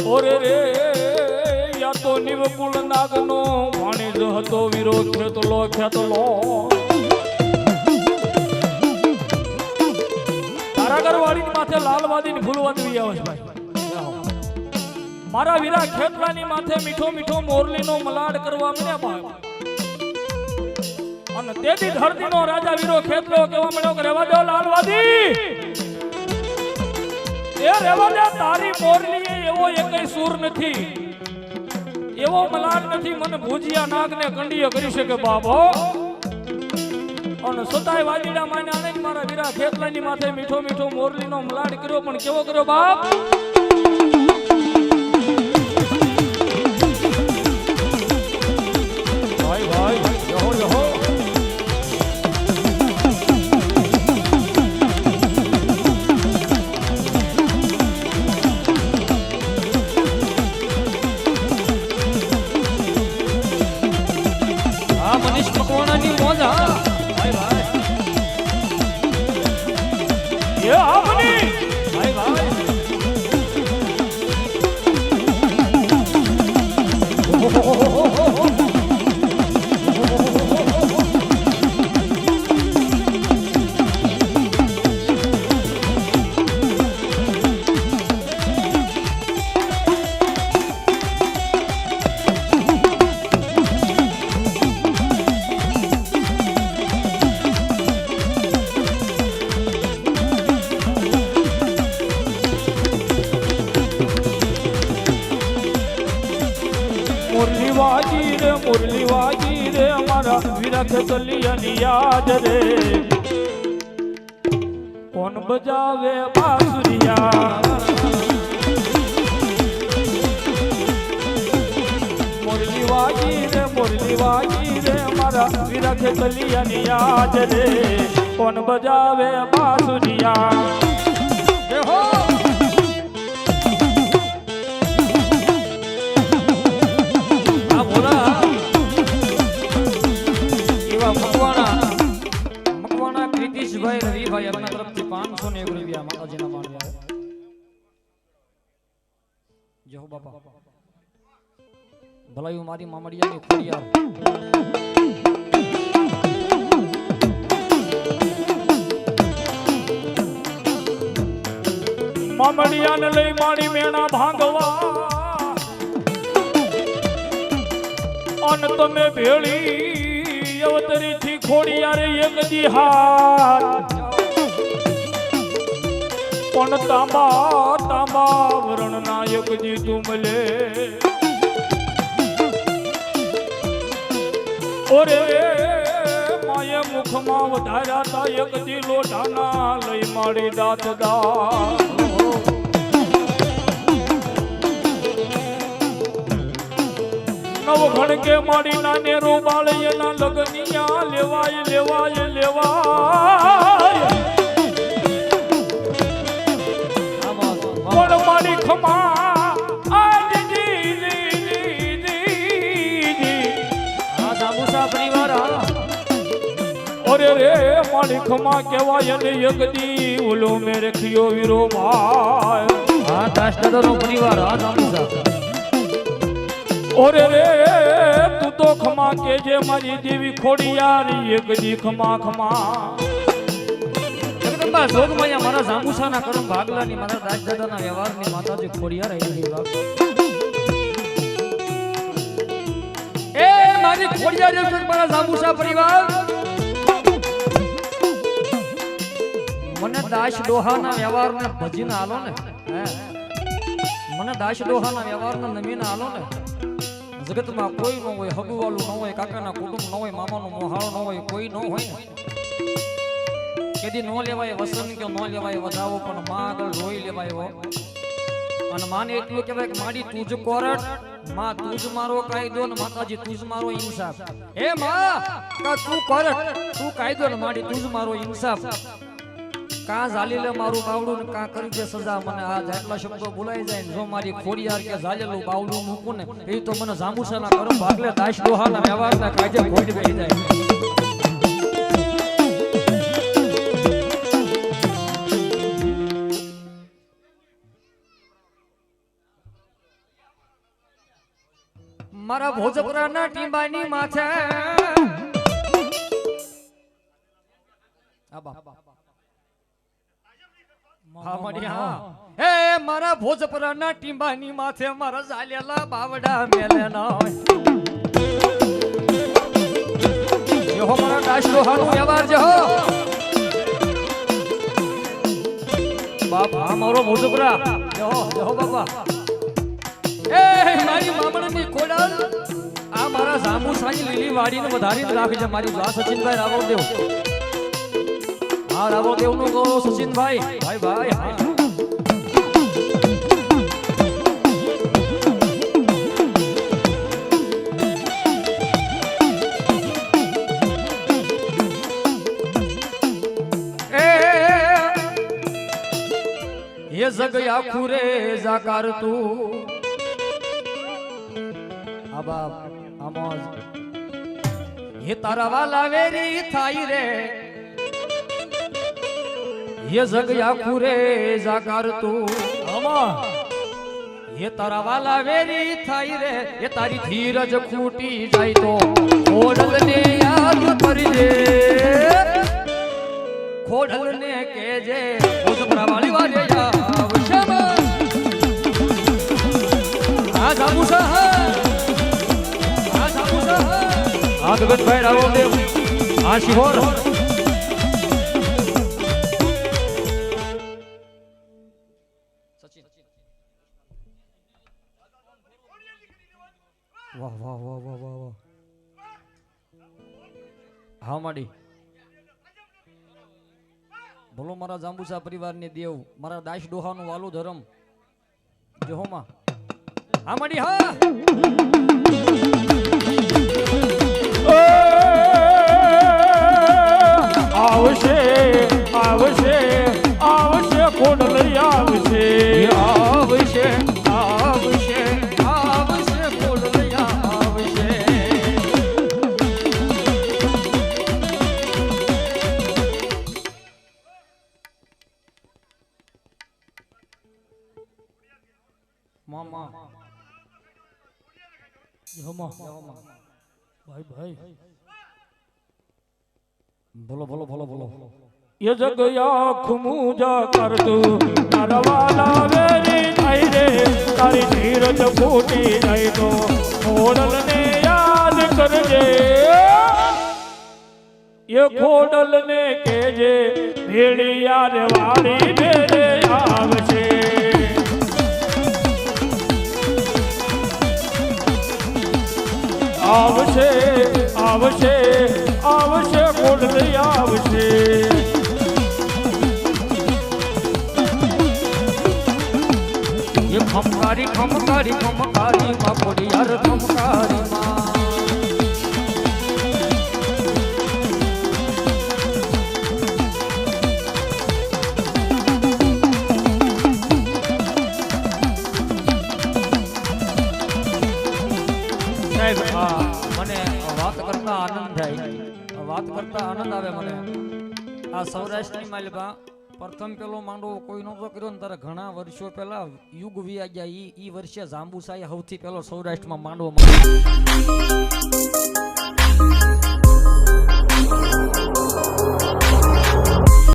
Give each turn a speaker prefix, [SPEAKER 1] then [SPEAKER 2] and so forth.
[SPEAKER 1] ઓરે રે યા તો નિવકુળ નાગનો વાણિજ હતો વીરો ખેતલો ખેતલો કારાગરવાળી માથે લાલવાદી ની ફૂલવાદી આવે ભાઈ મારા વીરા ખેતલાની માથે મીઠો મીઠો મોરલીનો મલાડ કરવા મળ્યા ભાઈ અને તેથી ધરતીનો રાજા વીરો ખેતલો કેવા મળ્યો કે રેવા દો લાલવાદી એ રેવા દે તારી મોરલી એવો એકય સૂર નથી એવો મલાડ નથી મને ભુજિયા નાગને કંડીય કરી શકે બાબો અને સતાય વાદીડા માને આને મારા વીરા ખેતલાની માથે મીઠો મીઠો મોરલીનો મલાડ કર્યો પણ કેવો કર્યો બાપ मुरली वाजी रे हमारा वीरा खेतलियनी याद रे कौन बजावे बांसुरिया मुरली वाजी रे हमारा वीरा खेतलियनी याद रे कौन बजावे बांसुरिया देखो રવિભાઈ આપના તરફથી 501 રૂપિયા માતાજીના માણ્યા જય હો બાપા ભલાયું મારી મામડિયાની ખોડિયાર મામડિયાને લઈ માડી મેણા ભાંગવા અન તમે ભેળી અવતરી થી ખોડિયારે એક દી હાથ પણ તાંબા વરણ નાયક જી તુમલે ઓરે માય મુખમાં વધાર્યા તા એક દી લોઢાના લઈ માડી દાંત દા નવ ઘણ કે માડી ના નેરો બાળયના લગનિયા લેવાય પણ મારી ખમા આજ પરિવાર ઓરે રે મારી ખમા કહેવાય ને યગદી ઓલો મે રખ્યો વીરો ભાઈ હા દાસ દાદાનો પરિવાર હા દામુસા ઓરે રે તું તો ખમા કે જે મારી દેવી ખોડિયાર યગદી ખમા જોગમાયા મારા જાંબુસાના કરમ ભાગલાની મારા રાજદાદાના વ્યવહારની માતાજી ખોડિયાર આઈની વાત એ મારી ખોડિયાર દેવસર મારા જાંબુસા પરિવાર મને દાસ ડોહાના વ્યવહારને ભજીને આલો ને મને દાસ ડોહાના વ્યવહારને નમીને આલો ને જગતમાં કોઈ ન હોય હગુવાલું ન હોય કાકાના કુટુંબ ન હોય મામાનો મોહાળો ન હોય કોઈ ન હોય કેદી નો લેવાય વસન કે નો લેવાય વધાવો પણ માં આગળ રોઈ લેવાય અને માને એટલું કહેવાય કે માડી તુજ કોરટ માં તુજ મારો કાયદો ને માતાજી તુજ મારો ઇન્સાફ હે માં કા તું કોરટ તું કાયદો ને માડી તુજ મારો ઇન્સાફ કા ઝાલીલે મારું બાવડું ને કા કરી દે સજા મને આ જેટલા શબ્દો બોલાઈ જાય ને જો મારી ખોડિયાર કે ઝાલેલું બાવડું મૂકું ને એ તો મને જાંબુસાના કરમ ભાગલે દાશ ડોહાના વ્યવહારના કાયદે ખોડી બેહી જાય મારા ભોજપુરાના ટીંબાની માથે એ મારા ભોજપુરાના ટીંબાની માથે મારા ઝાલેલા બાવડા મેલેના જેહો મારા દાસલો હાનું વ્યવહાર જેહો બાપા મારો ભોજપુરા જેહો બાપા એ મારી મામણની કોડાલ આ મારા જાંબુ સાની લીલી વાડીને વધારીને રાખજે મારી જા સચિનભાઈ રાવળદેવ હા રાવળદેવ નું કહો સચિનભાઈ ભાઈ ભાઈ હા ये जग आखू रे जाकार तू अब आमोज ये तारा वाला वेरी थाई रे ये जग आखू रे जाकार तू अमा ये तारा वाला वेरी थाई रे ये तारी धीरज खूटी जाए तो खोडल ने याद करजे खोडल ने केजे भोजपुरा वाली वाले भगत भाई रावलदेव हाँ शिहोर वाह वाह वाह वाह वाह वाह हाँ माड़ी बोलो मारा जांबुसा परिवार ने देव मारा दाश डोहा नु वालो धर्म जो मा हाँ माड़ी हाँ
[SPEAKER 2] आवशे आवशे आवशे खोडल आवशे
[SPEAKER 1] आवशे आवशे आवशे खोडल आवशे मामा
[SPEAKER 2] भाई भाई
[SPEAKER 1] बोलो बोलो बोलो बोलो
[SPEAKER 2] ये जग आँख मूजा कर तू नरवाला वेरी थाई रे तारी धीरज फूटी जाए तो खोडल ने याद करजे ये खोडल ने केजे भेड़ी यार वाली भेड़े आवशे आवशे आवशे आवशे खोडल आवशे
[SPEAKER 1] ये खमकारी खमकारी खमकारी माँ बोली यार खमकारी माँ સાહેબ મને વાત કરતા આનંદ થાય વાત કરતા આનંદ આવે મને આ સૌરાષ્ટ્રની માલિકા પ્રથમ પેલો માંડવો કોઈ નતો કર્યો ને તારે ઘણા વર્ષો પહેલા યુગ વિયા ગયા ઈ વર્ષે જાંબુસાએ સૌથી પહેલો સૌરાષ્ટ્રમાં માંડવો